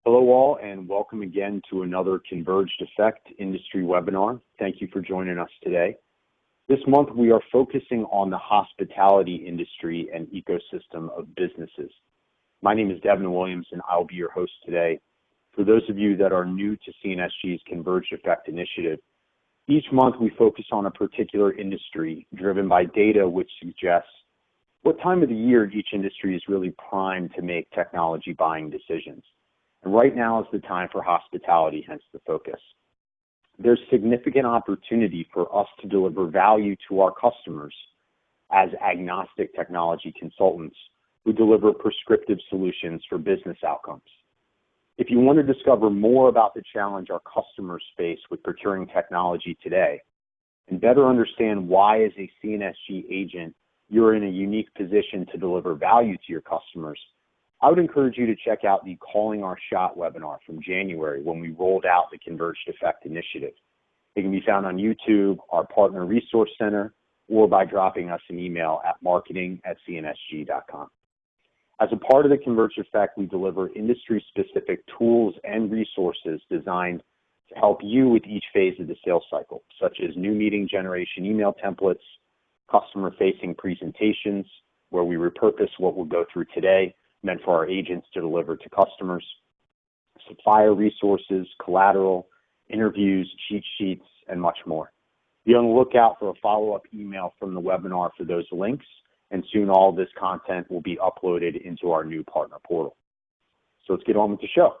Hello all, and welcome again to another Converged Effect industry webinar. Thank you for joining us today. This month we are focusing on the hospitality industry and ecosystem of businesses. My name is Devin Williams and I'll be your host today. For those of you that are new to CNSG's Converged Effect initiative, each month we focus on a particular industry driven by data which suggests what time of the year each industry is really primed to make technology buying decisions. And right now is the time for hospitality, hence the focus. There's significant opportunity for us to deliver value to our customers as agnostic technology consultants who deliver prescriptive solutions for business outcomes. If you want to discover more about the challenge our customers face with procuring technology today, and better understand why as a CNSG agent you're in a unique position to deliver value to your customers, I would encourage you to check out the Calling Our Shot webinar from January when we rolled out the Converged Effect initiative. It can be found on YouTube, our Partner Resource Center, or by dropping us an email at marketing@cnsg.com. As a part of the Converged Effect, we deliver industry-specific tools and resources designed to help you with each phase of the sales cycle, such as new meeting generation email templates, customer-facing presentations, where we repurpose what we'll go through today, meant for our agents to deliver to customers, supplier resources, collateral, interviews, cheat sheets, and much more. Be on the lookout for a follow-up email from the webinar for those links, and soon all this content will be uploaded into our new partner portal. So let's get on with the show.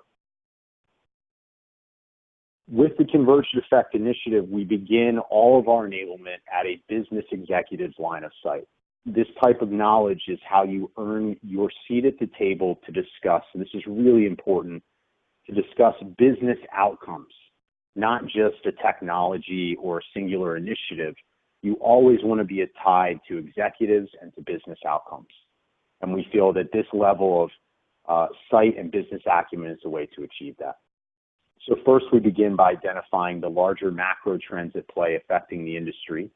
With the Converged Effect initiative, we begin all of our enablement at a business executive's line of sight. This type of knowledge is how you earn your seat at the table to discuss, and this is really important, to discuss business outcomes, not just a technology or a singular initiative. You always want to be tied to executives and to business outcomes. And we feel that this level of sight and business acumen is the way to achieve that. So first we begin by identifying the larger macro trends at play affecting the industry.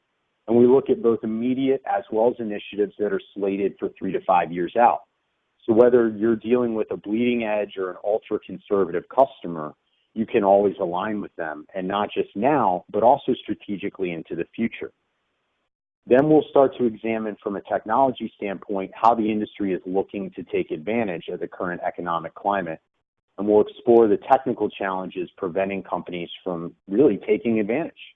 And we look at both immediate as well as initiatives that are slated for 3 to 5 years out. So whether you're dealing with a bleeding edge or an ultra-conservative customer, you can always align with them, and not just now, but also strategically into the future. Then we'll start to examine from a technology standpoint how the industry is looking to take advantage of the current economic climate. And we'll explore the technical challenges preventing companies from really taking advantage.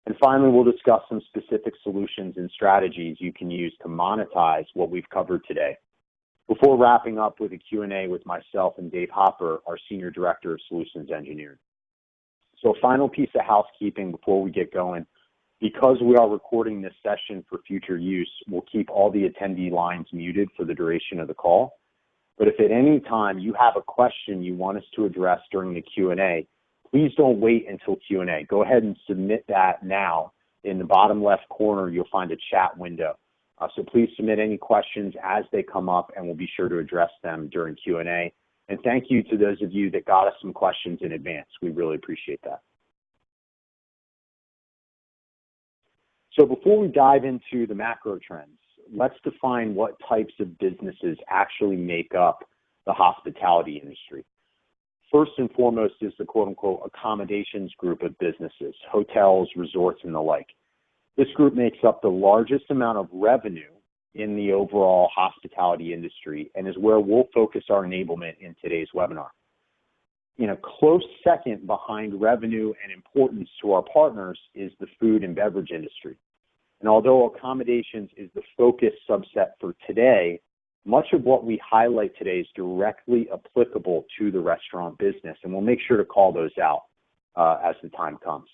And finally, we'll discuss some specific solutions and strategies you can use to monetize what we've covered today, before wrapping up with a Q&A with myself and Dave Hopper, our Senior Director of Solutions Engineering. So a final piece of housekeeping before we get going. Because we are recording this session for future use, we'll keep all the attendee lines muted for the duration of the call. But if at any time you have a question you want us to address during the Q&A, please don't wait until Q&A. Go ahead and submit that now. In the bottom left corner, you'll find a chat window. So please submit any questions as they come up, and we'll be sure to address them during Q&A. And thank you to those of you that got us some questions in advance. We really appreciate that. So before we dive into the macro trends, let's define what types of businesses actually make up the hospitality industry. First and foremost is the quote-unquote accommodations group of businesses, hotels, resorts, and the like. This group makes up the largest amount of revenue in the overall hospitality industry and is where we'll focus our enablement in today's webinar. In a close second behind revenue and importance to our partners is the food and beverage industry. And although accommodations is the focus subset for today, much of what we highlight today is directly applicable to the restaurant business, and we'll make sure to call those out as the time comes.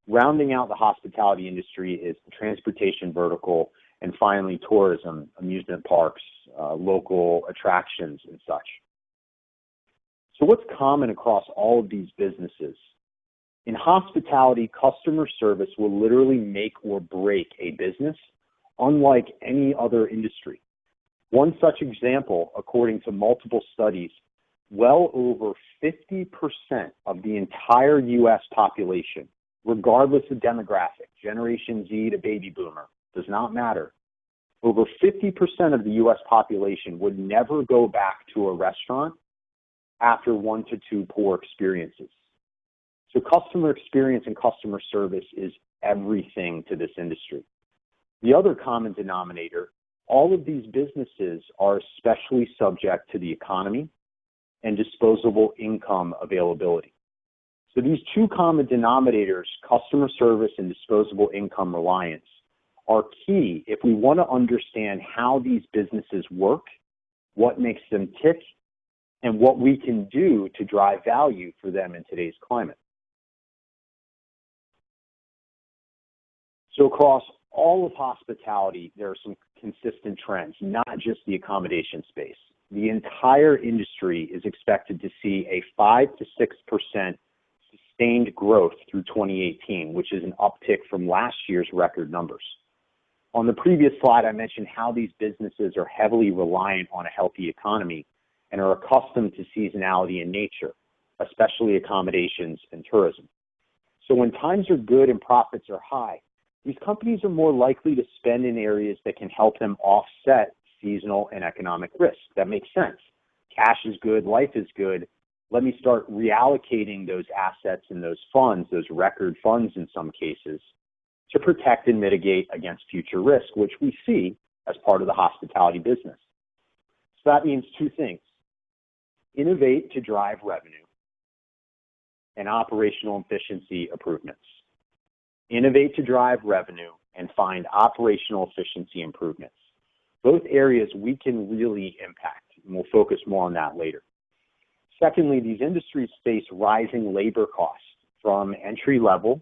Rounding out the hospitality industry is the transportation vertical, and finally tourism, amusement parks, local attractions, and such. So what's common across all of these businesses? In hospitality, customer service will literally make or break a business, unlike any other industry. One such example, according to multiple studies, well over 50% of the entire U.S. population, regardless of demographic, Generation Z to baby boomer, does not matter. Over 50% of the U.S. population would never go back to a restaurant after 1 to 2 poor experiences. So customer experience and customer service is everything to this industry. The other common denominator, all of these businesses are especially subject to the economy and disposable income availability. So these two common denominators, customer service and disposable income reliance, are key if we want to understand how these businesses work, what makes them tick, and what we can do to drive value for them in today's climate. So across all of hospitality, there are some consistent trends, not just the accommodation space. The entire industry is expected to see a 5 to 6% sustained growth through 2018, which is an uptick from last year's record numbers. On the previous slide, I mentioned how these businesses are heavily reliant on a healthy economy and are accustomed to seasonality in nature, especially accommodations and tourism. So when times are good and profits are high, these companies are more likely to spend in areas that can help them offset seasonal and economic risk. That makes sense. Cash is good, life is good. Let me start reallocating those assets and those funds, those record funds in some cases, to protect and mitigate against future risk, which we see as part of the hospitality business. So that means two things: innovate to drive revenue and operational efficiency improvements. Innovate to drive revenue and find operational efficiency improvements. Both areas we can really impact, and we'll focus more on that later. Secondly, these industries face rising labor costs from entry level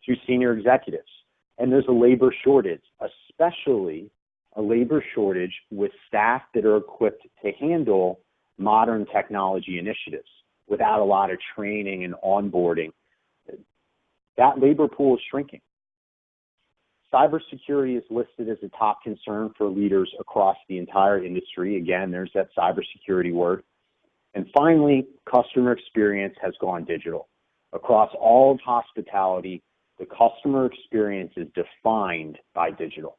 to senior executives. And there's a labor shortage, especially a labor shortage with staff that are equipped to handle modern technology initiatives without a lot of training and onboarding. That labor pool is shrinking. Cybersecurity is listed as a top concern for leaders across the entire industry. Again, there's that cybersecurity word. And finally, customer experience has gone digital. Across all of hospitality, the customer experience is defined by digital.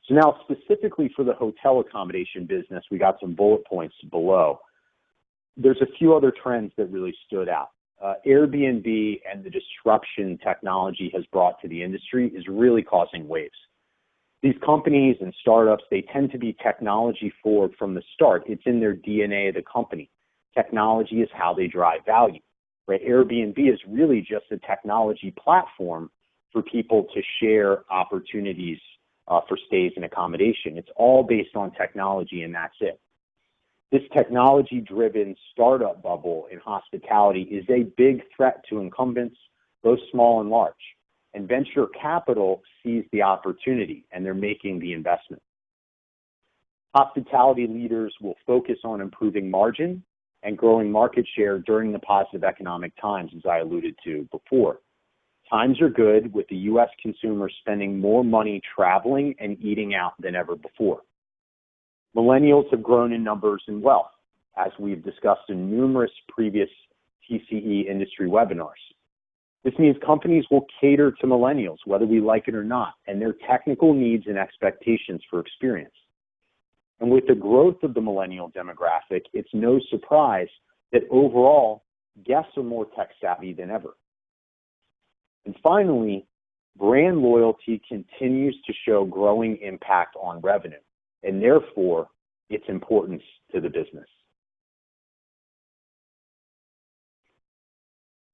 So now specifically for the hotel accommodation business, we got some bullet points below. There's a few other trends that really stood out. Airbnb and the disruption technology has brought to the industry is really causing waves. These companies and startups, they tend to be technology forward from the start. It's in their DNA of the company. Technology is how they drive value. Right? Airbnb is really just a technology platform for people to share opportunities for stays and accommodation. It's all based on technology, and that's it. This technology-driven startup bubble in hospitality is a big threat to incumbents, both small and large. And venture capital sees the opportunity, and they're making the investment. Hospitality leaders will focus on improving margin and growing market share during the positive economic times, as I alluded to before. Times are good with the U.S. consumer spending more money traveling and eating out than ever before. Millennials have grown in numbers and wealth, as we've discussed in numerous previous TCE industry webinars. This means companies will cater to millennials, whether we like it or not, and their technical needs and expectations for experience. And with the growth of the millennial demographic, it's no surprise that overall, guests are more tech-savvy than ever. And finally, brand loyalty continues to show growing impact on revenue, and therefore its importance to the business.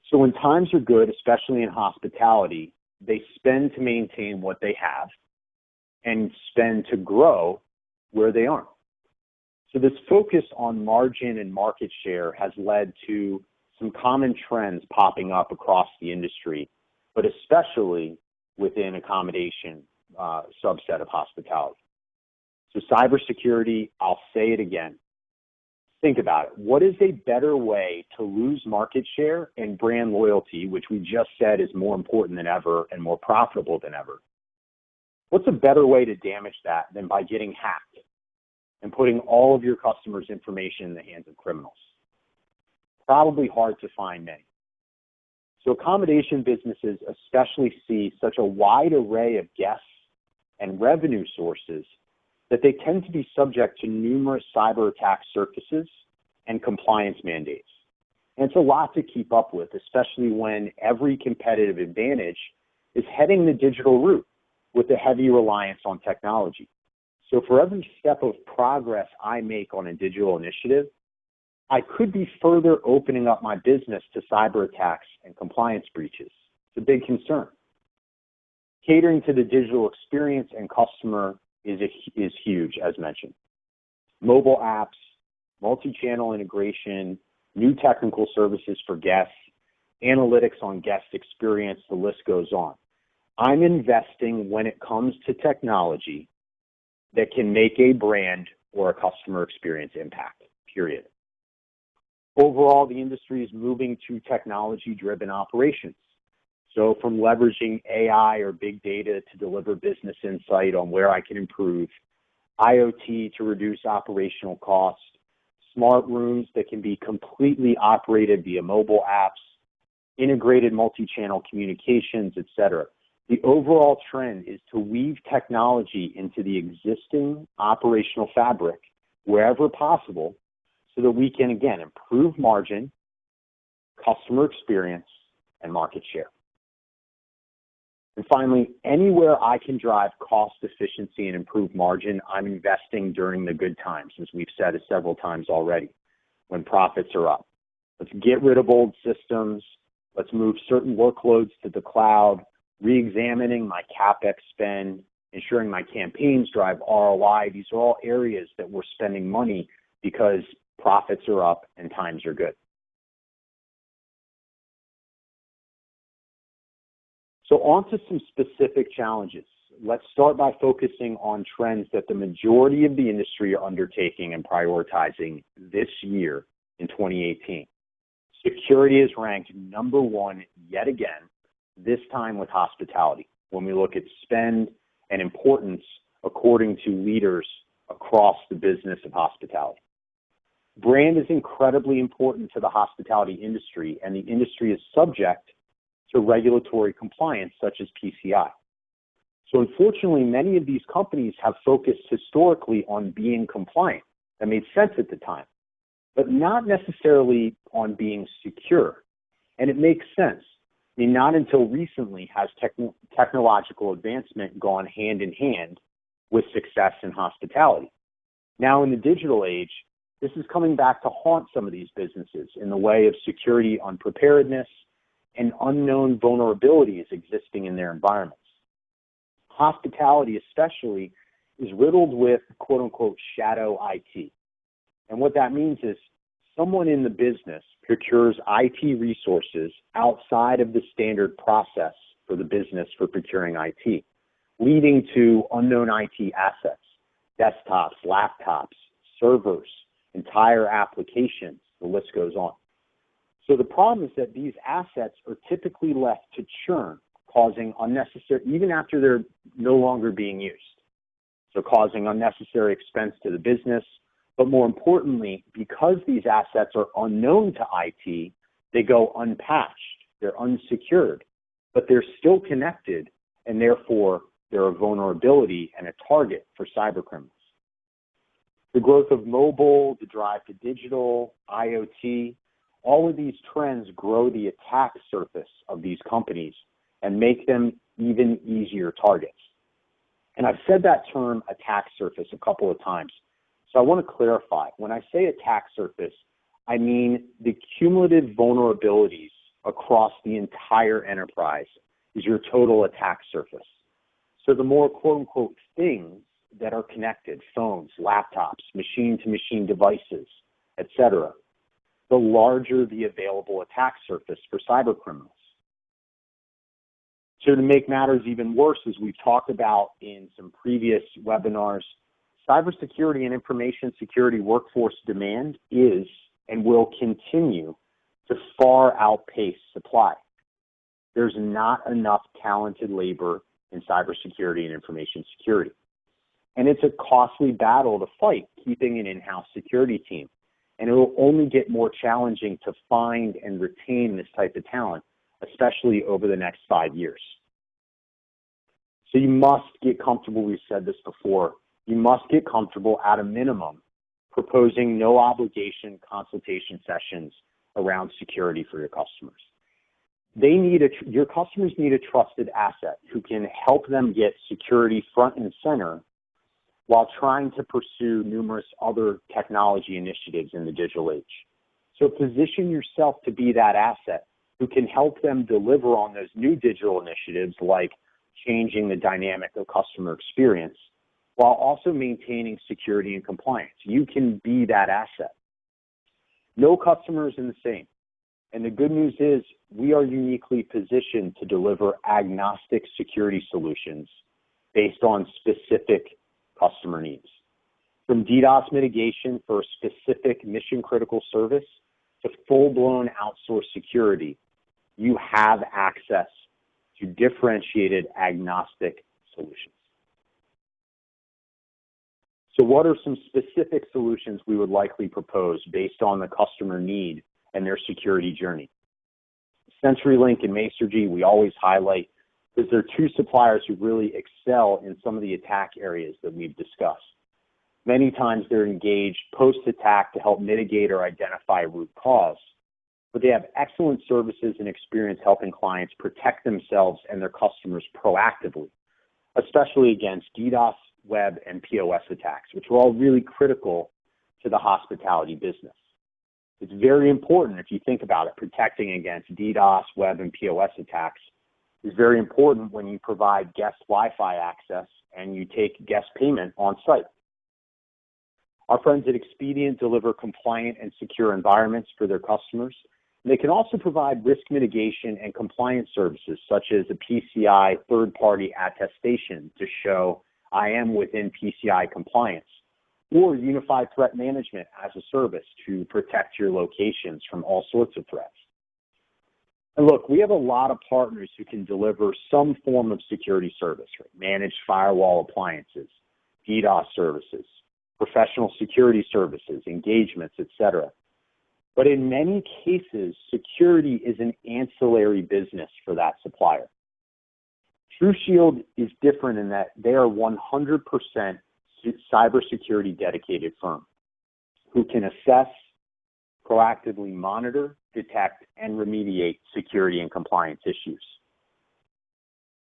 So when times are good, especially in hospitality, they spend to maintain what they have and spend to grow where they aren't. So this focus on margin and market share has led to some common trends popping up across the industry, but especially within accommodation subset of hospitality. So cybersecurity, I'll say it again. Think about it. What is a better way to lose market share and brand loyalty, which we just said is more important than ever and more profitable than ever? What's a better way to damage that than by getting hacked and putting all of your customers' information in the hands of criminals? Probably hard to find many. So accommodation businesses especially see such a wide array of guests and revenue sources that they tend to be subject to numerous cyber attack surfaces and compliance mandates. And it's a lot to keep up with, especially when every competitive advantage is heading the digital route with a heavy reliance on technology. So for every step of progress I make on a digital initiative, I could be further opening up my business to cyber attacks and compliance breaches. It's a big concern. Catering to the digital experience and customer is huge, as mentioned. Mobile apps, multi-channel integration, new technical services for guests, analytics on guest experience, the list goes on. I'm investing when it comes to technology that can make a brand or a customer experience impact, period. Overall, the industry is moving to technology-driven operations. So from leveraging AI or big data to deliver business insight on where I can improve, IoT to reduce operational costs, smart rooms that can be completely operated via mobile apps, integrated multi-channel communications, etc. The overall trend is to weave technology into the existing operational fabric wherever possible so that we can, again, improve margin, customer experience, and market share. And finally, anywhere I can drive cost efficiency and improve margin, I'm investing during the good times, as we've said it several times already, when profits are up. Let's get rid of old systems. Let's move certain workloads to the cloud, re-examining my CapEx spend, ensuring my campaigns drive ROI. These are all areas that we're spending money because profits are up and times are good. So on to some specific challenges. Let's start by focusing on trends that the majority of the industry are undertaking and prioritizing this year in 2018. Security is ranked number one yet again, this time with hospitality, when we look at spend and importance according to leaders across the business of hospitality. Brand is incredibly important to the hospitality industry, and the industry is subject to regulatory compliance such as PCI. So unfortunately, many of these companies have focused historically on being compliant. That made sense at the time, but not necessarily on being secure. And it makes sense. I mean, not until recently has technological advancement gone hand in hand with success in hospitality. Now in the digital age, this is coming back to haunt some of these businesses in the way of security unpreparedness and unknown vulnerabilities existing in their environments. Hospitality especially is riddled with quote-unquote shadow IT. And what that means is someone in the business procures IT resources outside of the standard process for the business for procuring IT, leading to unknown IT assets, desktops, laptops, servers, entire applications, the list goes on. So the problem is that these assets are typically left to churn, causing unnecessary, even after they're no longer being used. So causing unnecessary expense to the business, but more importantly, because these assets are unknown to IT, they go unpatched, they're unsecured, but they're still connected, and therefore they're a vulnerability and a target for cybercriminals. The growth of mobile, the drive to digital, IoT, all of these trends grow the attack surface of these companies and make them even easier targets. And I've said that term attack surface a couple of times. So I want to clarify. When I say attack surface, I mean the cumulative vulnerabilities across the entire enterprise is your total attack surface. So the more quote-unquote things that are connected, phones, laptops, machine-to-machine devices, etc., the larger the available attack surface for cybercriminals. So to make matters even worse, as we've talked about in some previous webinars, cybersecurity and information security workforce demand is and will continue to far outpace supply. There's not enough talented labor in cybersecurity and information security. And it's a costly battle to fight, keeping an in-house security team. And it will only get more challenging to find and retain this type of talent, especially over the next 5 years. So you must get comfortable, we've said this before, you must get comfortable at a minimum proposing no obligation consultation sessions around security for your customers. Your customers need a trusted asset who can help them get security front and center while trying to pursue numerous other technology initiatives in the digital age. So position yourself to be that asset who can help them deliver on those new digital initiatives like changing the dynamic of customer experience while also maintaining security and compliance. You can be that asset. No customer is the same. And the good news is we are uniquely positioned to deliver agnostic security solutions based on specific customer needs. From DDoS mitigation for a specific mission-critical service to full-blown outsourced security, you have access to differentiated agnostic solutions. So what are some specific solutions we would likely propose based on the customer need and their security journey? CenturyLink and Masergy, we always highlight because they're two suppliers who really excel in some of the attack areas that we've discussed. Many times they're engaged post-attack to help mitigate or identify root cause, but they have excellent services and experience helping clients protect themselves and their customers proactively, especially against DDoS, web, and POS attacks, which are all really critical to the hospitality business. It's very important, if you think about it, protecting against DDoS, web, and POS attacks is very important when you provide guest Wi-Fi access and you take guest payment on site. Our friends at Expedient deliver compliant and secure environments for their customers. They can also provide risk mitigation and compliance services, such as a PCI third-party attestation to show I am within PCI compliance, or unified threat management as a service to protect your locations from all sorts of threats. And look, we have a lot of partners who can deliver some form of security service, right? Managed firewall appliances, DDoS services, professional security services, engagements, etc. But in many cases, security is an ancillary business for that supplier. TruShield is different in that they are 100% cybersecurity dedicated firm who can assess, proactively monitor, detect, and remediate security and compliance issues.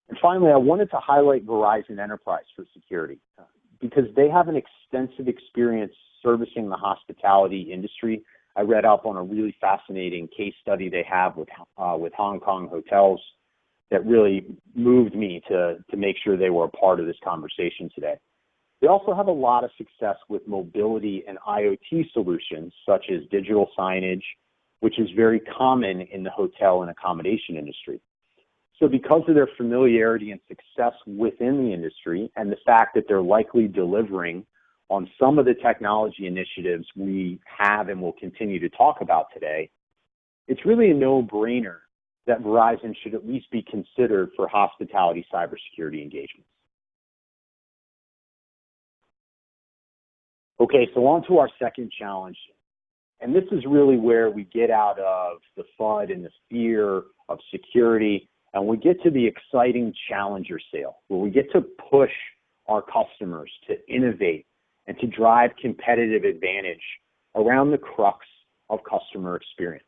And finally, I wanted to highlight Verizon Enterprise for security because they have an extensive experience servicing the hospitality industry. I read up on a really fascinating case study they have with Hong Kong hotels that really moved me to make sure they were a part of this conversation today. They also have a lot of success with mobility and IoT solutions, such as digital signage, which is very common in the hotel and accommodation industry. So because of their familiarity and success within the industry and the fact that they're likely delivering on some of the technology initiatives we have and will continue to talk about today, it's really a no-brainer that Verizon should at least be considered for hospitality cybersecurity engagements. Okay, so on to our second challenge. And this is really where we get out of the FUD and the fear of security, and we get to the exciting challenger sale, where we get to push our customers to innovate and to drive competitive advantage around the crux of customer experience.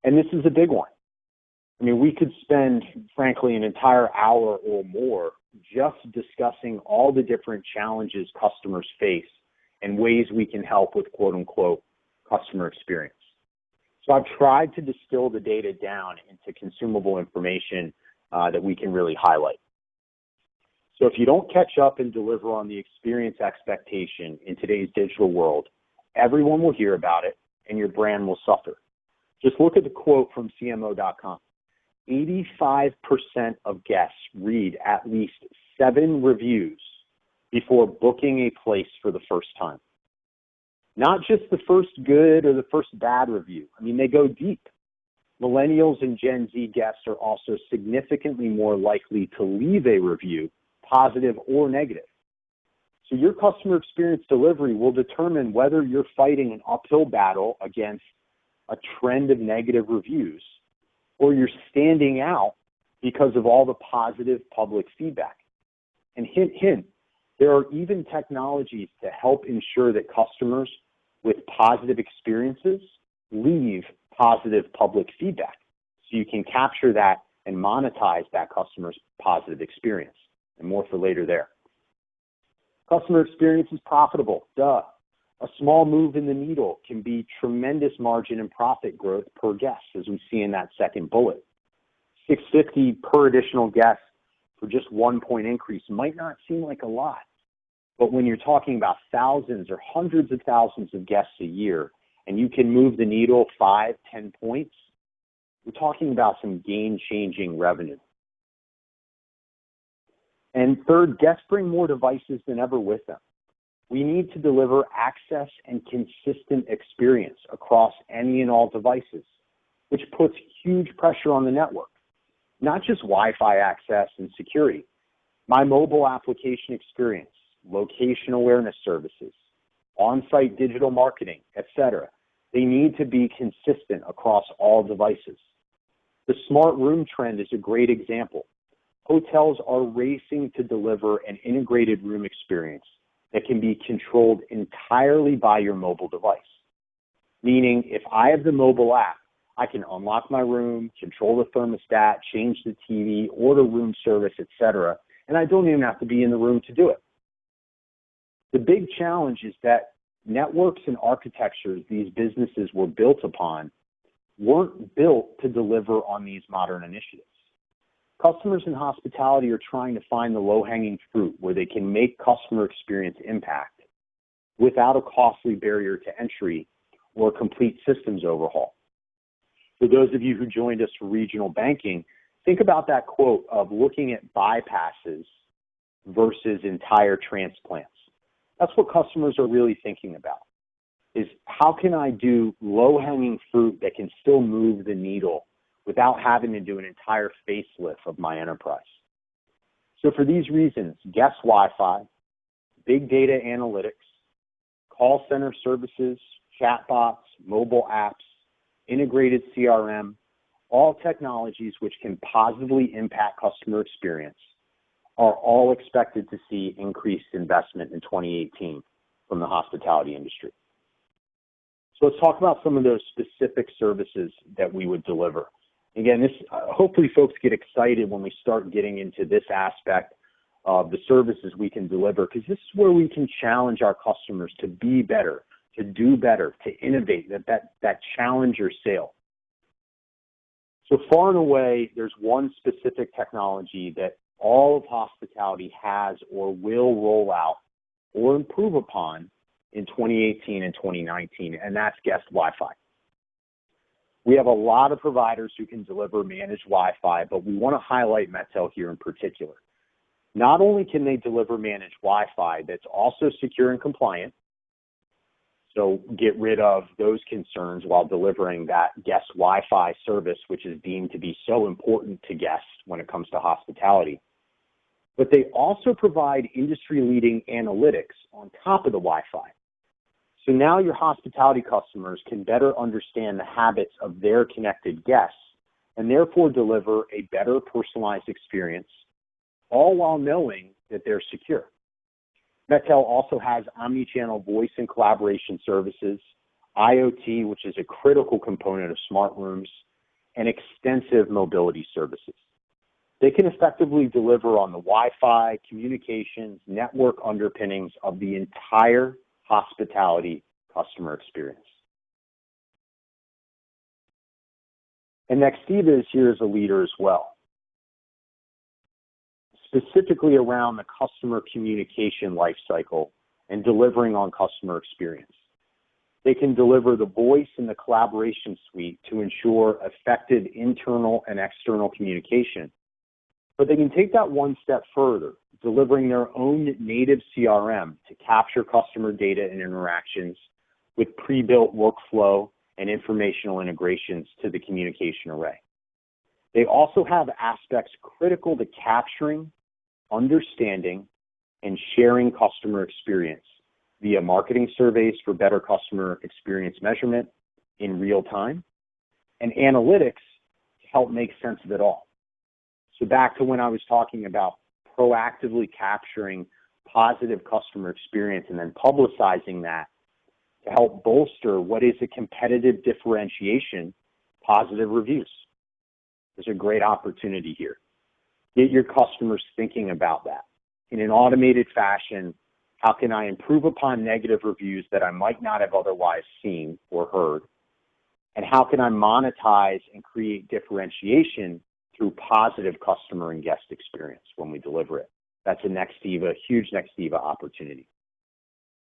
And this is a big one. I mean, we could spend, frankly, an entire hour or more just discussing all the different challenges customers face and ways we can help with quote-unquote customer experience. So I've tried to distill the data down into consumable information that we can really highlight. So if you don't catch up and deliver on the experience expectation in today's digital world, everyone will hear about it and your brand will suffer. Just look at the quote from CMO.com. 85% of guests read at least 7 reviews before booking a place for the first time. Not just the first good or the first bad review. I mean, they go deep. Millennials and Gen Z guests are also significantly more likely to leave a review, positive or negative. So your customer experience delivery will determine whether you're fighting an uphill battle against a trend of negative reviews or you're standing out because of all the positive public feedback. And hint, There are even technologies to help ensure that customers with positive experiences leave positive public feedback. So you can capture that and monetize that customer's positive experience. And more for later there. Customer experience is profitable, duh. A small move in the needle can be tremendous margin and profit growth per guest, as we see in that second bullet. $650 per additional guest for just 1 point increase might not seem like a lot, but when you're talking about thousands or hundreds of thousands of guests a year, and you can move the needle 5, 10 points, we're talking about some game-changing revenue. And third, guests bring more devices than ever with them. We need to deliver access and consistent experience across any and all devices, which puts huge pressure on the network. Not just Wi-Fi access and security, my mobile application experience, location awareness services, on-site digital marketing, etc. They need to be consistent across all devices. The smart room trend is a great example. Hotels are racing to deliver an integrated room experience that can be controlled entirely by your mobile device. Meaning, if I have the mobile app, I can unlock my room, control the thermostat, change the TV, order room service, etc., and I don't even have to be in the room to do it. The big challenge is that networks and architectures these businesses were built upon weren't built to deliver on these modern initiatives. Customers in hospitality are trying to find the low-hanging fruit where they can make customer experience impact without a costly barrier to entry or a complete systems overhaul. For those of you who joined us for regional banking, think about that quote of looking at bypasses versus entire transplants. That's what customers are really thinking about, is how can I do low-hanging fruit that can still move the needle without having to do an entire facelift of my enterprise. So for these reasons, guest Wi-Fi, big data analytics, call center services, chatbots, mobile apps, integrated CRM, all technologies which can positively impact customer experience are all expected to see increased investment in 2018 from the hospitality industry. So let's talk about some of those specific services that we would deliver. Again, this hopefully folks get excited when we start getting into this aspect of the services we can deliver, because this is where we can challenge our customers to be better, to do better, to innovate, that challenger sale. So far and away, there's one specific technology that all of hospitality has or will roll out or improve upon in 2018 and 2019, and that's guest Wi-Fi. We have a lot of providers who can deliver managed Wi-Fi, but we want to highlight Metel here in particular. Not only can they deliver managed Wi-Fi that's also secure and compliant, so get rid of those concerns while delivering that guest Wi-Fi service, which is deemed to be so important to guests when it comes to hospitality. But they also provide industry-leading analytics on top of the Wi-Fi. So now your hospitality customers can better understand the habits of their connected guests and therefore deliver a better personalized experience, all while knowing that they're secure. Metel also has omni-channel voice and collaboration services, IoT, which is a critical component of smart rooms, and extensive mobility services. They can effectively deliver on the Wi-Fi, communications, network underpinnings of the entire hospitality customer experience. And Nextiva is here as a leader as well, specifically around the customer communication lifecycle and delivering on customer experience. They can deliver the voice and the collaboration suite to ensure effective internal and external communication. But they can take that one step further, delivering their own native CRM to capture customer data and interactions with pre-built workflow and informational integrations to the communication array. They also have aspects critical to capturing, understanding, and sharing customer experience via marketing surveys for better customer experience measurement in real time, and analytics to help make sense of it all. So back to when I was talking about proactively capturing positive customer experience and then publicizing that to help bolster what is a competitive differentiation, positive reviews. There's a great opportunity here. Get your customers thinking about that. In an automated fashion, how can I improve upon negative reviews that I might not have otherwise seen or heard? And how can I monetize and create differentiation through positive customer and guest experience when we deliver it? That's a huge Nextiva opportunity.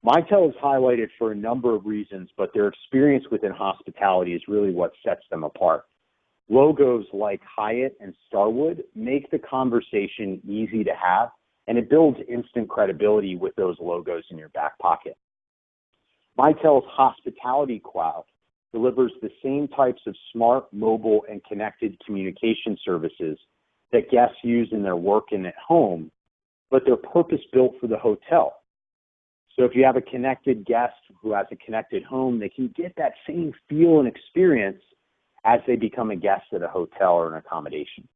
Mitel is highlighted for a number of reasons, but their experience within hospitality is really what sets them apart. Logos like Hyatt and Starwood make the conversation easy to have, and it builds instant credibility with those logos in your back pocket. Mitel's Hospitality Cloud delivers the same types of smart, mobile, and connected communication services that guests use in their work and at home, but they're purpose-built for the hotel. So if you have a connected guest who has a connected home, they can get that same feel and experience as they become a guest at a hotel or an accommodation.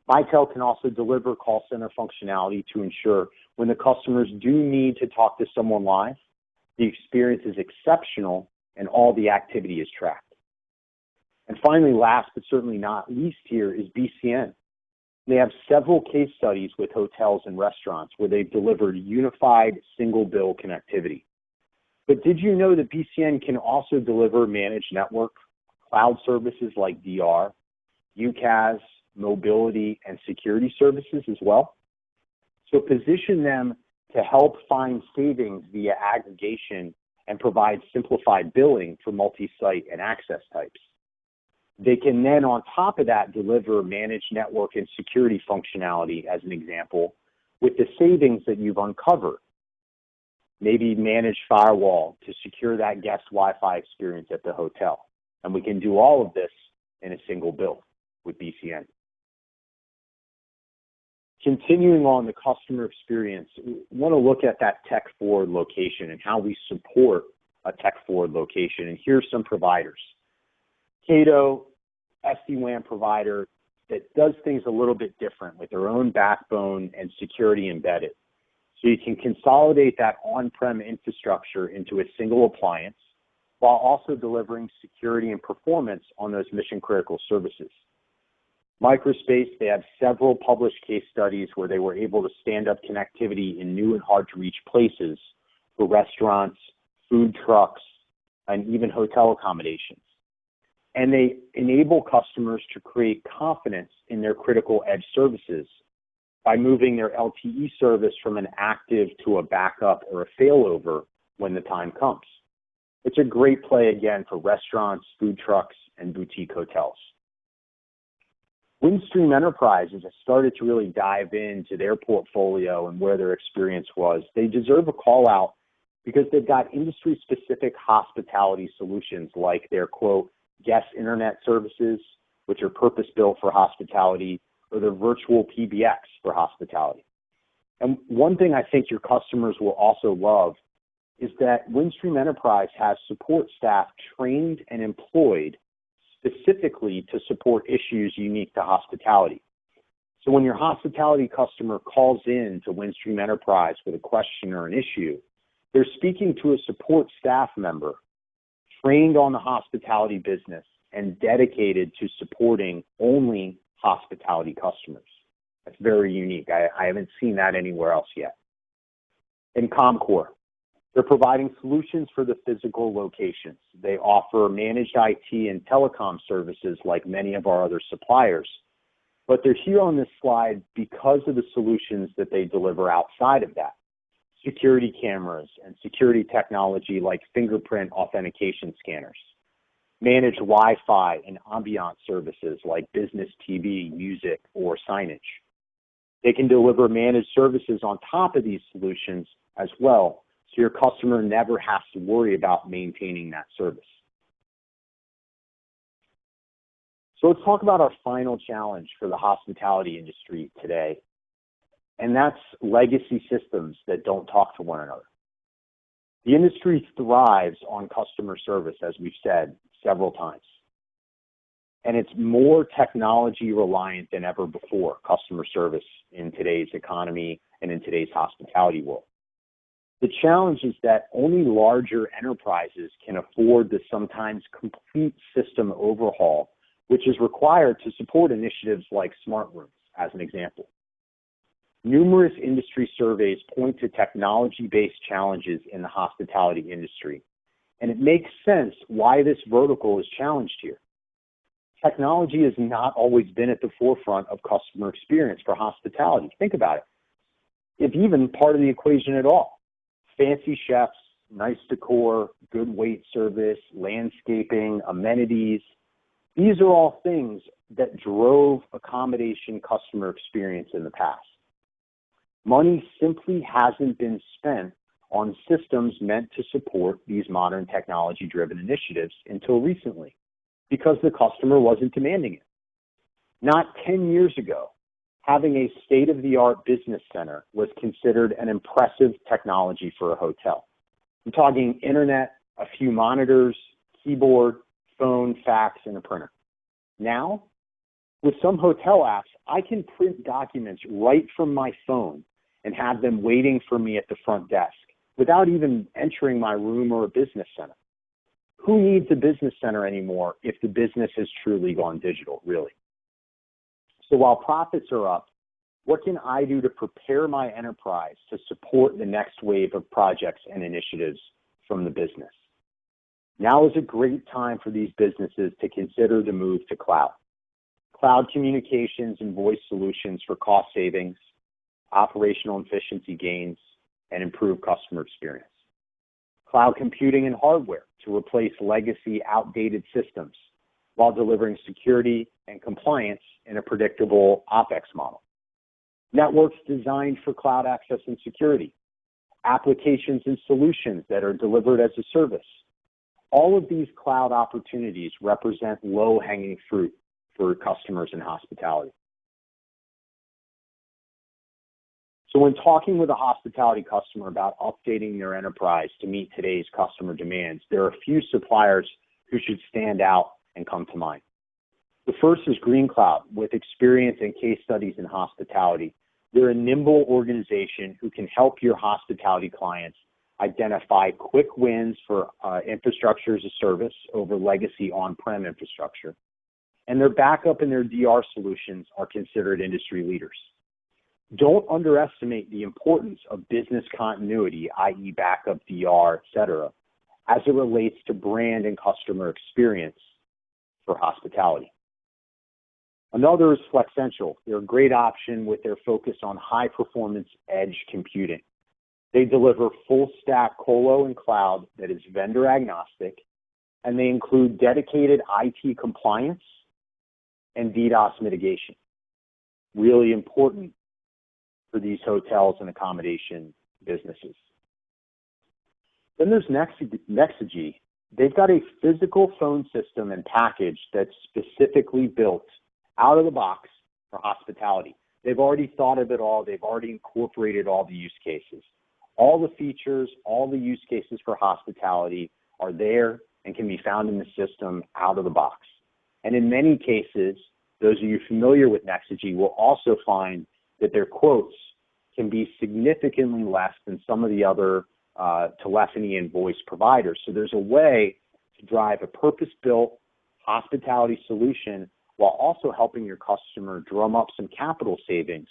Mitel can also deliver call center functionality to ensure when the customers do need to talk to someone live, the experience is exceptional and all the activity is tracked. And finally, last but certainly not least here is BCN. They have several case studies with hotels and restaurants where they've delivered unified single bill connectivity. But did you know that BCN can also deliver managed network, cloud services like DR, UCaaS, mobility, and security services as well? So position them to help find savings via aggregation and provide simplified billing for multi-site and access types. They can then, on top of that, deliver managed network and security functionality, as an example, with the savings that you've uncovered. Maybe managed firewall to secure that guest Wi-Fi experience at the hotel. And we can do all of this in a single bill with BCN. Continuing on the customer experience, we want to look at that tech-forward location and how we support a tech-forward location. And here's some providers. Cato, SD-WAN provider that does things a little bit different with their own backbone and security embedded. So you can consolidate that on-prem infrastructure into a single appliance while also delivering security and performance on those mission-critical services. Microspace, they have several published case studies where they were able to stand up connectivity in new and hard-to-reach places for restaurants, food trucks, and even hotel accommodations. And they enable customers to create confidence in their critical edge services by moving their LTE service from an active to a backup or a failover when the time comes. It's a great play, again, for restaurants, food trucks, and boutique hotels. Windstream Enterprises has started to really dive into their portfolio and where their experience was. They deserve a call out because they've got industry-specific hospitality solutions like their, quote, guest internet services, which are purpose-built for hospitality, or their virtual PBX for hospitality. And one thing I think your customers will also love is that Windstream Enterprise has support staff trained and employed specifically to support issues unique to hospitality. So when your hospitality customer calls in to Windstream Enterprise with a question or an issue, they're speaking to a support staff member trained on the hospitality business and dedicated to supporting only hospitality customers. That's very unique. I haven't seen that anywhere else yet. In Comcore, they're providing solutions for the physical locations. They offer managed IT and telecom services like many of our other suppliers, but they're here on this slide because of the solutions that they deliver outside of that. Security cameras and security technology like fingerprint authentication scanners, managed Wi-Fi and ambient services like business TV, music, or signage. They can deliver managed services on top of these solutions as well, so your customer never has to worry about maintaining that service. So let's talk about our final challenge for the hospitality industry today, and that's legacy systems that don't talk to one another. The industry thrives on customer service, as we've said several times. and it's more technology reliant than ever before, customer service in today's economy and in today's hospitality world. The challenge is that only larger enterprises can afford the sometimes complete system overhaul, which is required to support initiatives like smart rooms, as an example. Numerous industry surveys point to technology-based challenges in the hospitality industry, and it makes sense why this vertical is challenged here. Technology has not always been at the forefront of customer experience for hospitality. Think about it. If even part of the equation at all. Fancy chefs, nice decor, good wait service, landscaping, amenities. These are all things that drove accommodation customer experience in the past. Money simply hasn't been spent on systems meant to support these modern technology-driven initiatives until recently, because the customer wasn't demanding it. Not 10 years ago, having a state-of-the-art business center was considered an impressive technology for a hotel. I'm talking internet, a few monitors, keyboard, phone, fax, and a printer. Now, with some hotel apps, I can print documents right from my phone and have them waiting for me at the front desk without even entering my room or a business center. Who needs a business center anymore if the business has truly gone digital, really? So while profits are up, what can I do to prepare my enterprise to support the next wave of projects and initiatives from the business? Now is a great time for these businesses to consider the move to cloud. Cloud communications and voice solutions for cost savings, operational efficiency gains, and improved customer experience. Cloud computing and hardware to replace legacy outdated systems while delivering security and compliance in a predictable OpEx model. Networks designed for cloud access and security. Applications and solutions that are delivered as a service. All of these cloud opportunities represent low-hanging fruit for customers in hospitality. So when talking with a hospitality customer about updating their enterprise to meet today's customer demands, there are a few suppliers who should stand out and come to mind. The first is Green Cloud, with experience and case studies in hospitality. They're a nimble organization who can help your hospitality clients identify quick wins for infrastructure as a service over legacy on-prem infrastructure. And their backup and their DR solutions are considered industry leaders. Don't underestimate the importance of business continuity, i.e. backup, DR, et cetera, as it relates to brand and customer experience for hospitality. Another is Flexential. They're a great option with their focus on high-performance edge computing. They deliver full-stack colo and cloud that is vendor agnostic, and they include dedicated IT compliance and DDoS mitigation. Really important for these hotels and accommodation businesses. Then there's Nexigi. They've got a physical phone system and package that's specifically built out of the box for hospitality. They've already thought of it all. They've already incorporated all the use cases. All the features, all the use cases for hospitality are there and can be found in the system out of the box. And in many cases, those of you familiar with Nexigi will also find that their quotes can be significantly less than some of the other telephony and voice providers. So there's a way to drive a purpose-built hospitality solution while also helping your customer drum up some capital savings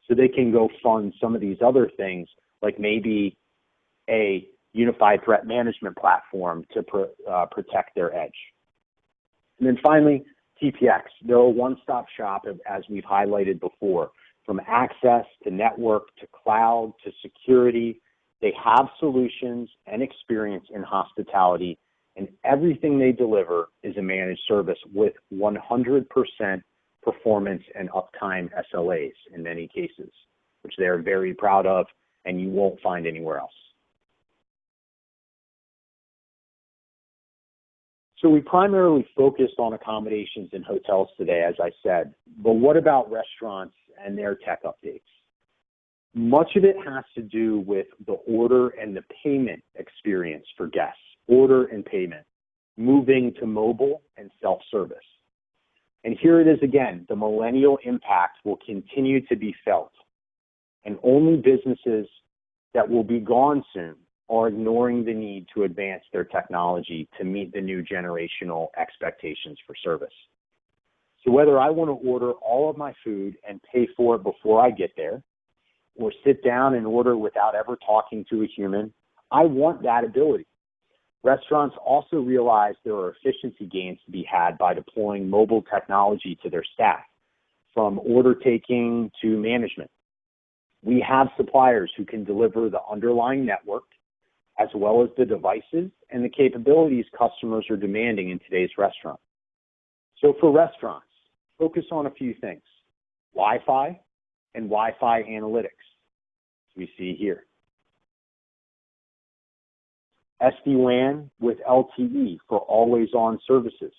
so they can go fund some of these other things, like maybe a unified threat management platform to protect their edge. And then finally, TPX. They're a one-stop shop, as we've highlighted before, from access to network to cloud to security. They have solutions and experience in hospitality, and everything they deliver is a managed service with 100% performance and uptime SLAs in many cases, which they're very proud of and you won't find anywhere else. So we primarily focused on accommodations in hotels today, as I said, but what about restaurants and their tech updates? Much of it has to do with the order and the payment experience for guests, order and payment, moving to mobile and self-service. And here it is again, the millennial impact will continue to be felt, and only businesses that will be gone soon are ignoring the need to advance their technology to meet the new generational expectations for service. So whether I want to order all of my food and pay for it before I get there, or sit down and order without ever talking to a human, I want that ability. Restaurants also realize there are efficiency gains to be had by deploying mobile technology to their staff, from order taking to management. We have suppliers who can deliver the underlying network, as well as the devices and the capabilities customers are demanding in today's restaurant. So for restaurants, focus on a few things: Wi-Fi and Wi-Fi analytics, as we see here. SD-WAN with LTE for always-on services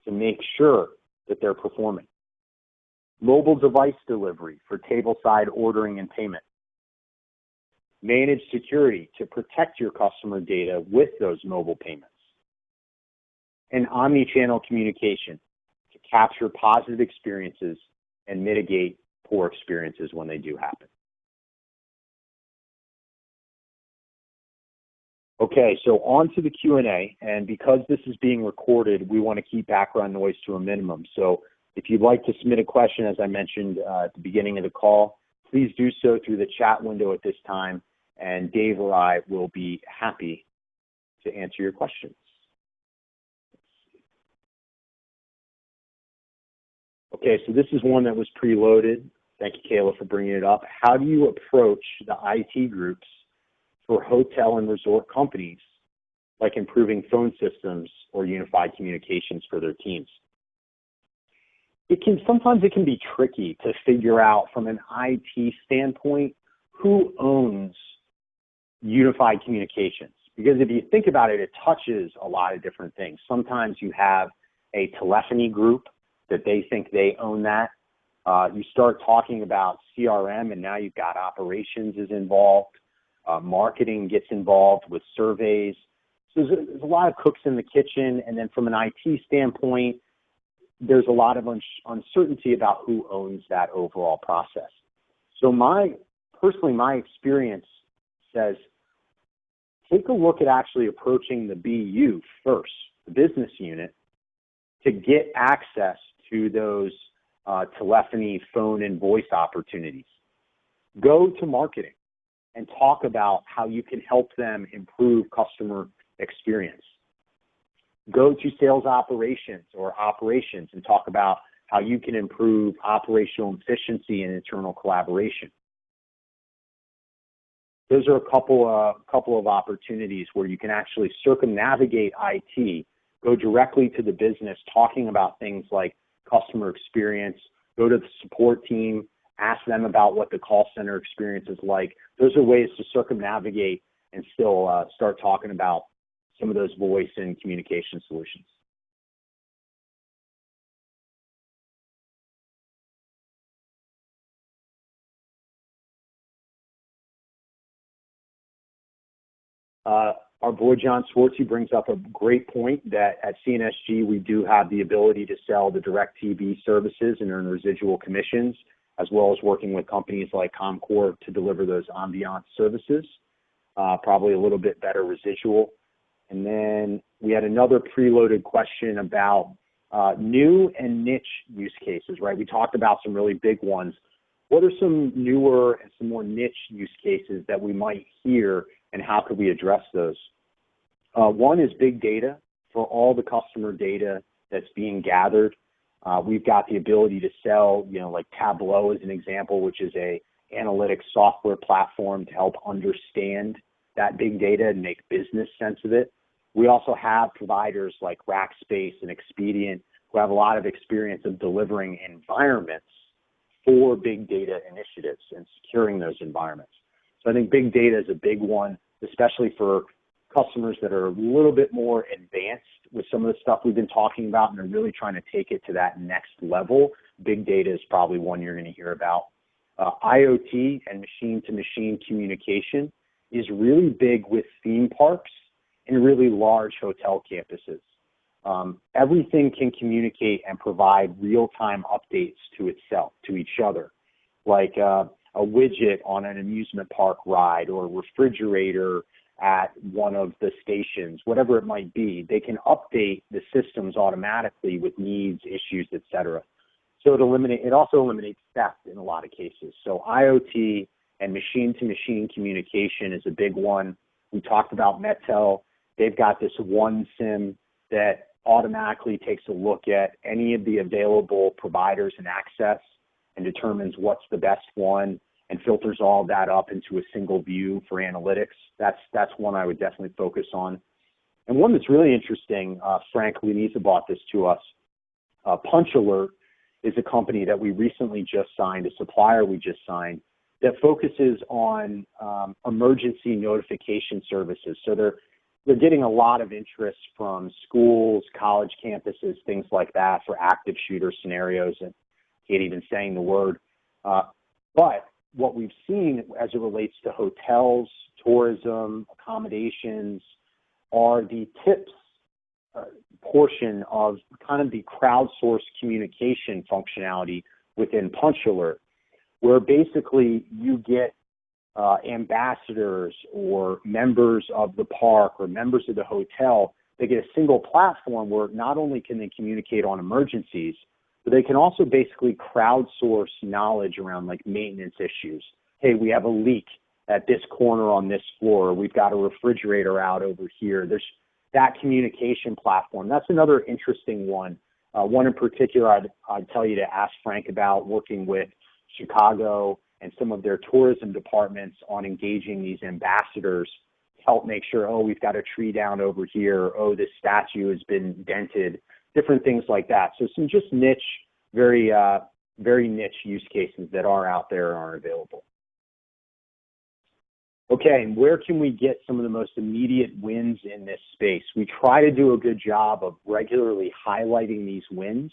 to make sure that they're performing. Mobile device delivery for tableside ordering and payment. Managed security to protect your customer data with those mobile payments. And omni-channel communication to capture positive experiences and mitigate poor experiences when they do happen. Okay, so on to the Q&A, and because this is being recorded, we want to keep background noise to a minimum. So if you'd like to submit a question, as I mentioned at the beginning of the call, please do so through the chat window at this time, and Dave or I will be happy to answer your questions. Okay, so this is one that was preloaded. Thank you, Kayla, for bringing it up. How do you approach the IT groups for hotel and resort companies, like improving phone systems or unified communications for their teams? Sometimes it can be tricky to figure out from an IT standpoint who owns unified communications. Because if you think about it, it touches a lot of different things. Sometimes you have a telephony group that they think they own that. You start talking about CRM, and now you've got operations is involved. Marketing gets involved with surveys. So there's a lot of cooks in the kitchen. And then from an IT standpoint, there's a lot of uncertainty about who owns that overall process. So my experience says, take a look at actually approaching the BU first, the business unit, to get access to those telephony, phone, and voice opportunities. Go to marketing and talk about how you can help them improve customer experience. Go to sales operations and talk about how you can improve operational efficiency and internal collaboration. Those are a couple of opportunities where you can actually circumnavigate IT, go directly to the business, talking about things like customer experience, go to the support team, ask them about what the call center experience is like. Those are ways to circumnavigate and still start talking about some of those voice and communication solutions. Our boy John Swartzy brings up a great point that at CNSG we do have the ability to sell the direct TV services and earn residual commissions, as well as working with companies like Comcor to deliver those ambiance services, probably a little bit better residual. And then we had another preloaded question about new and niche use cases, right? We talked about some really big ones. What are some newer and some more niche use cases that we might hear, and how could we address those? One is big data. For all the customer data that's being gathered, we've got the ability to sell, like Tableau as an example, which is a analytics software platform to help understand that big data and make business sense of it. We also have providers like Rackspace and Expedient who have a lot of experience of delivering environments for big data initiatives and securing those environments. So I think big data is a big one, especially for customers that are a little bit more advanced with some of the stuff we've been talking about and are really trying to take it to that next level. Big data is probably one you're going to hear about. IoT and machine-to-machine communication is really big with theme parks and really large hotel campuses. Everything can communicate and provide real-time updates to itself, to each other, like a widget on an amusement park ride or a refrigerator at one of the stations, whatever it might be. They can update the systems automatically with needs, issues, etc. So it also eliminates theft in a lot of cases. So IoT and machine-to-machine communication is a big one. We talked about Metel. They've got this one SIM that automatically takes a look at any of the available providers and access and determines what's the best one and filters all that up into a single view for analytics. That's one I would definitely focus on. And one that's really interesting, Frank Luniza bought this to us. Punch Alert is a company that we recently just signed, a supplier we just signed, that focuses on emergency notification services. So they're getting a lot of interest from schools, college campuses, things like that for active shooter scenarios, and can't even saying the word. But what we've seen as it relates to hotels, tourism, accommodations, are the tips portion of kind of the crowdsourced communication functionality within Punch Alert, where basically you get ambassadors or members of the park or members of the hotel. They get a single platform where not only can they communicate on emergencies, but they can also basically crowdsource knowledge around like maintenance issues. Hey, we have a leak at this corner on this floor. We've got a refrigerator out over here. There's that communication platform. That's another interesting one. One in particular I'd tell you to ask Frank about, working with Chicago and some of their tourism departments on engaging these ambassadors to help make sure, oh, we've got a tree down over here. Oh, this statue has been dented. Different things like that. So some just niche, very niche use cases that are out there and are available. Okay, and where can we get some of the most immediate wins in this space? We try to do a good job of regularly highlighting these wins,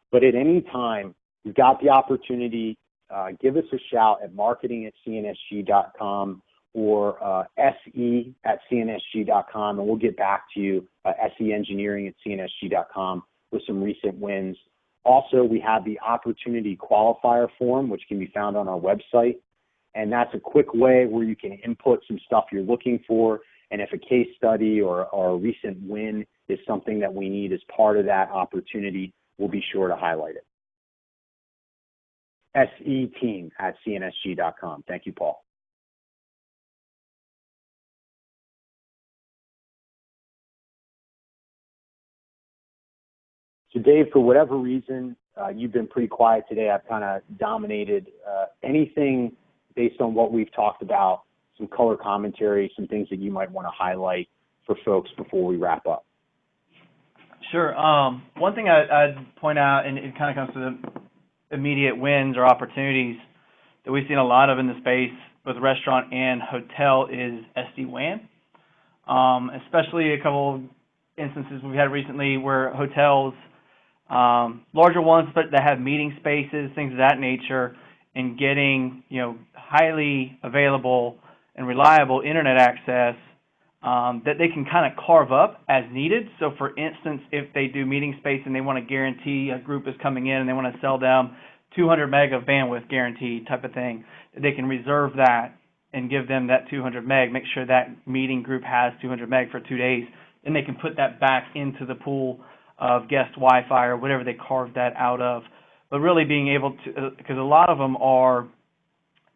but at any time, you've got the opportunity, give us a shout at marketing@cnsg.com or se@cnsg.com, and we'll get back to you, SEengineering@cnsg.com, with some recent wins. Also, we have the opportunity qualifier form, which can be found on our website. And that's a quick way where you can input some stuff you're looking for. And if a case study or a recent win is something that we need as part of that opportunity, we'll be sure to highlight it. SEteam@cnsg.com. Thank you, Paul. So Dave, for whatever reason, you've been pretty quiet today. I've kind of dominated. Anything based on what we've talked about, some color commentary, some things that you might want to highlight for folks before we wrap up? Sure. One thing I'd point out, and it kind of comes to the immediate wins or opportunities that we've seen a lot of in the space, both restaurant and hotel, is SD-WAN. Especially a couple of instances we've had recently where hotels, larger ones, but that have meeting spaces, things of that nature, and getting, highly available and reliable internet access that they can kind of carve up as needed. So for instance, if they do meeting space and they want to guarantee a group is coming in and they want to sell them 200 meg of bandwidth guaranteed type of thing, they can reserve that and give them that 200 meg, make sure that meeting group has 200 meg for 2 days, and they can put that back into the pool of guest Wi-Fi or whatever they carved that out of. But really being able to, because a lot of them are,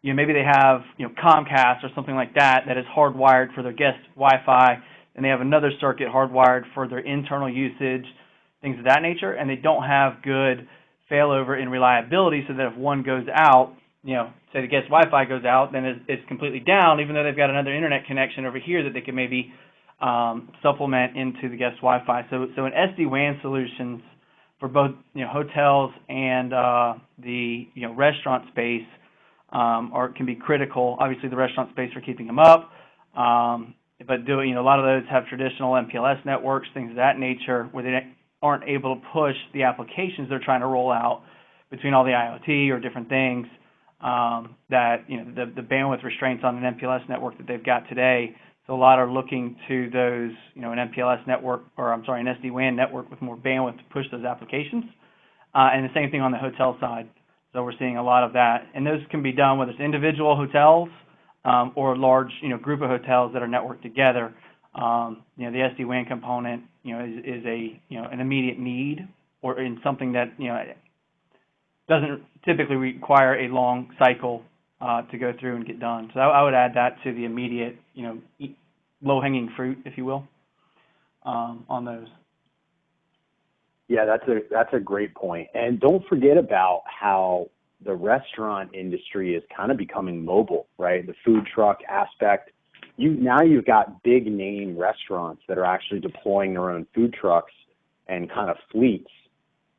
maybe they have, Comcast or something like that is hardwired for their guest Wi-Fi, and they have another circuit hardwired for their internal usage, things of that nature, and they don't have good failover and reliability, so that if one goes out, say the guest Wi-Fi goes out, then it's completely down, even though they've got another internet connection over here that they can maybe supplement into the guest Wi-Fi. So an SD-WAN solutions for both hotels and the restaurant space can be critical. Obviously, the restaurant space for keeping them up, but doing a lot of those have traditional MPLS networks, things of that nature, where they aren't able to push the applications they're trying to roll out between all the IoT or different things that the bandwidth restraints on an MPLS network that they've got today. So a lot are looking to those, an MPLS network, or I'm sorry, an SD-WAN network with more bandwidth to push those applications. And the same thing on the hotel side. So we're seeing a lot of that. And those can be done whether it's individual hotels or large, group of hotels that are networked together. The SD-WAN component, is an immediate need, or in something that, doesn't typically require a long cycle to go through and get done. So I would add that to the immediate, low-hanging fruit, if you will, on those. Yeah, that's a great point. And don't forget about how the restaurant industry is kind of becoming mobile, right? The food truck aspect. You've got big name restaurants that are actually deploying their own food trucks and kind of fleets.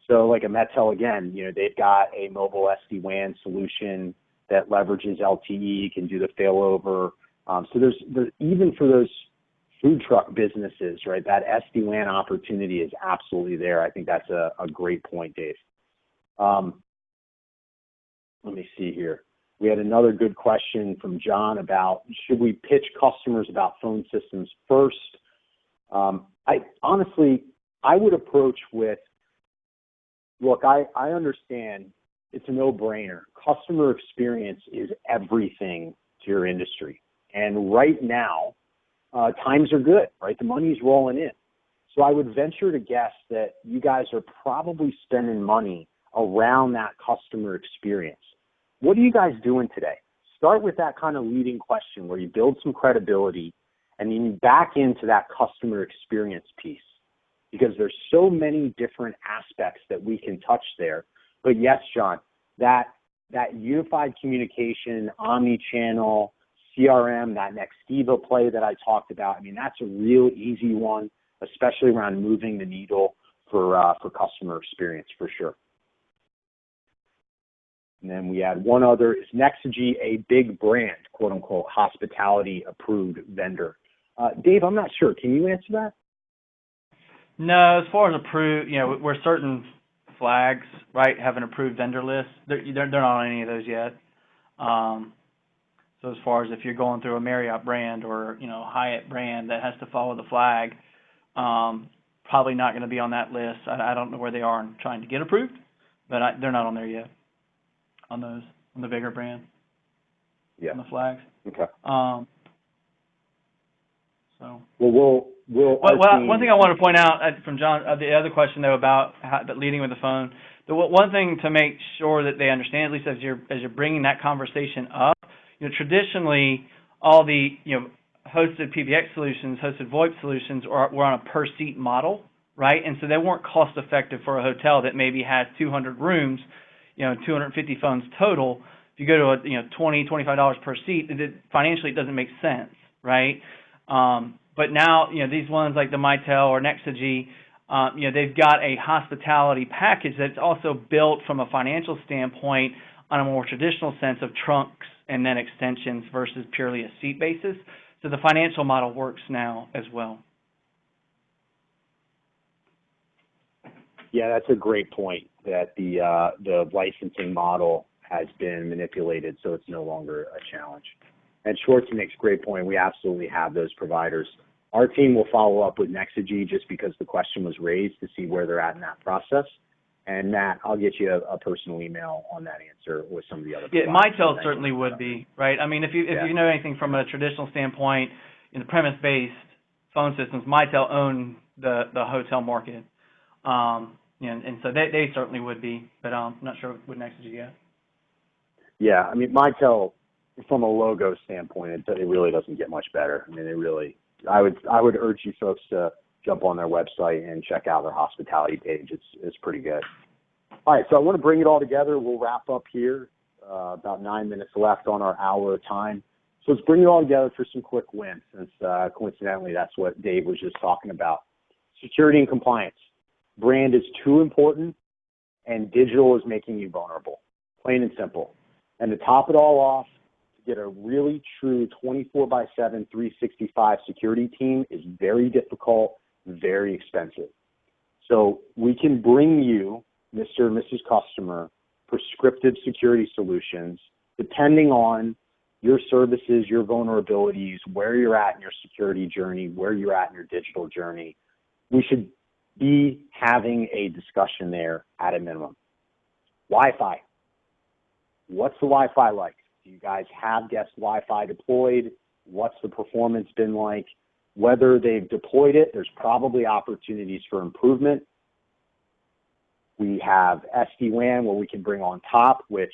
So like a Mettel, again, they've got a mobile SD-WAN solution that leverages LTE, can do the failover. So there's even for those food truck businesses, right, that SD-WAN opportunity is absolutely there. I think that's a great point, Dave. Let me see here. We had another good question from John about, should we pitch customers about phone systems first? I would approach with, look, I understand it's a no-brainer. Customer experience is everything to your industry. And right now, times are good, right? The money's rolling in. So I would venture to guess that you guys are probably spending money around that customer experience. What are you guys doing today? Start with that kind of leading question where you build some credibility and then you back into that customer experience piece, because there's so many different aspects that we can touch there. But yes, John, that unified communication, omni-channel, CRM, that Nextiva play that I talked about, that's a real easy one, especially around moving the needle for customer experience, for sure. And then we had one other, is Nexigi a big brand, quote unquote, hospitality approved vendor? Dave, I'm not sure. Can you answer that? No, as far as approved, where certain flags, right, have an approved vendor list, they're not on any of those yet. So as far as if you're going through a Marriott brand or, Hyatt brand that has to follow the flag, probably not going to be on that list. I don't know where they are in trying to get approved, but they're not on there yet. On those, on the bigger brand, yeah, on the flags. Okay. So. Well, one thing I want to point out from John, the other question though about leading with the phone. One thing to make sure that they understand, at least as you're bringing that conversation up, traditionally all the hosted PBX solutions, hosted VoIP solutions were on a per seat model, right? And so they weren't cost effective for a hotel that maybe has 200 rooms. 250 phones total. If you go to a $20, $25 per seat, financially it doesn't make sense, right? But now, these ones like the Mitel or Nexigi, they've got a hospitality package that's also built from a financial standpoint on a more traditional sense of trunks and then extensions versus purely a seat basis. So the financial model works now as well. Yeah, that's a great point, that the licensing model has been manipulated, so it's no longer a challenge. And Schwartz makes a great point. We absolutely have those providers. Our team will follow up with Nexigi just because the question was raised to see where they're at in that process. And Matt, I'll get you a personal email on that answer with some of the other providers. Yeah, Mitel certainly would be, right? If you know anything from a traditional standpoint, in the premise-based phone systems, Mitel own the hotel market. And so they certainly would be, but I'm not sure what Nexigi yet. Yeah, Mitel, from a logo standpoint, it really doesn't get much better. I would urge you folks to jump on their website and check out their hospitality page. It's pretty good. All right, so I want to bring it all together. We'll wrap up here. About 9 minutes left on our hour of time. So let's bring it all together for some quick wins, since coincidentally that's what Dave was just talking about. Security and compliance. Brand is too important, and digital is making you vulnerable, plain and simple. And to top it all off, to get a really true 24/7, 365 security team is very difficult, very expensive. So we can bring you, Mr. and Mrs. Customer, prescriptive security solutions depending on your services, your vulnerabilities, where you're at in your security journey, where you're at in your digital journey. We should be having a discussion there at a minimum. Wi-Fi. What's the Wi-Fi like? Do you guys have guest Wi-Fi deployed? What's the performance been like? Whether they've deployed it, there's probably opportunities for improvement. We have SD-WAN where we can bring on top, which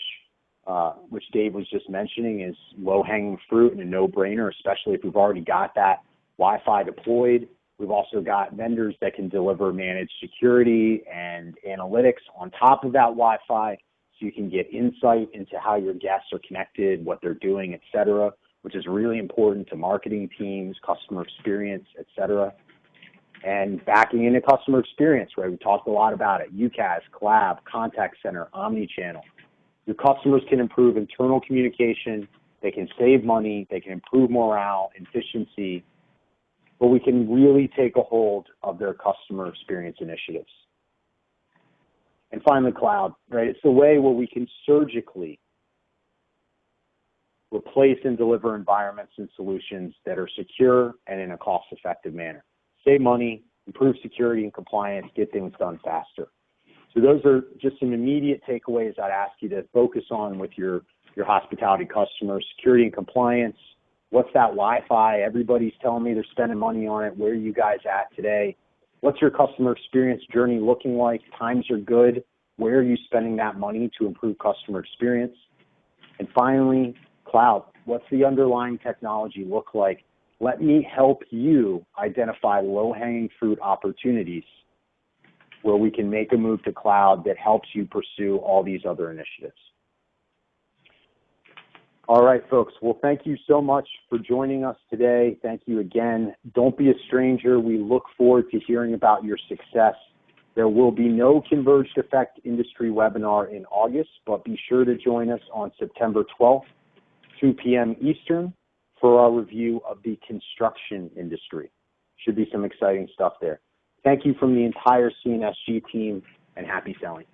Dave was just mentioning is low-hanging fruit and a no-brainer, especially if we've already got that Wi-Fi deployed. We've also got vendors that can deliver managed security and analytics on top of that Wi-Fi, so you can get insight into how your guests are connected, what they're doing, et cetera, which is really important to marketing teams, customer experience, et cetera. And backing into customer experience, right? We talked a lot about it. UCaaS, collab, contact center, omni-channel. Your customers can improve internal communication. They can save money. They can improve morale, efficiency. But we can really take a hold of their customer experience initiatives. And finally, cloud, right? It's the way where we can surgically replace and deliver environments and solutions that are secure and in a cost-effective manner. Save money, improve security and compliance, get things done faster. So those are just some immediate takeaways I'd ask you to focus on with your hospitality customers. Security and compliance. What's that Wi-Fi? Everybody's telling me they're spending money on it. Where are you guys at today? What's your customer experience journey looking like? Times are good. Where are you spending that money to improve customer experience? And finally, cloud. What's the underlying technology look like? Let me help you identify low-hanging fruit opportunities where we can make a move to cloud that helps you pursue all these other initiatives. All right, folks. Well, thank you so much for joining us today. Thank you again. Don't be a stranger. We look forward to hearing about your success. There will be no Converged Effect industry webinar in August, but be sure to join us on September 12th, 2 p.m. Eastern, for our review of the construction industry. Should be some exciting stuff there. Thank you from the entire CNSG team, and happy selling.